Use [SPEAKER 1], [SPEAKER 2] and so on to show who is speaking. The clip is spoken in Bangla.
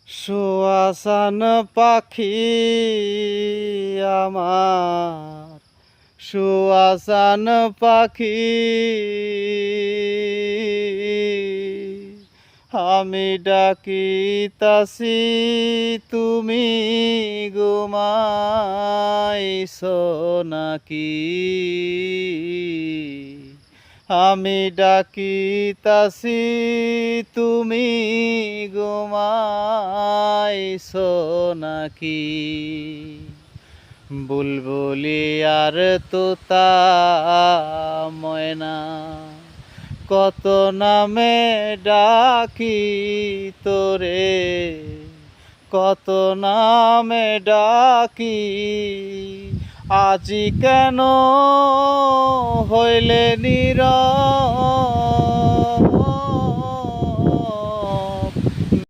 [SPEAKER 1] সুয়াসান পাখি আমার, সুয়াসান পাখি, আমি ডাকিতাছি তুমি ঘুমাইছো নাকি? আমি ডাকিতাছি তুমি ঘুমাইছো নাকি? বুলবুলি আর তোতা ময়না কত নামে ডাকি তোরে, কত নামে ডাকি, আজি কেন হইলে নীরব?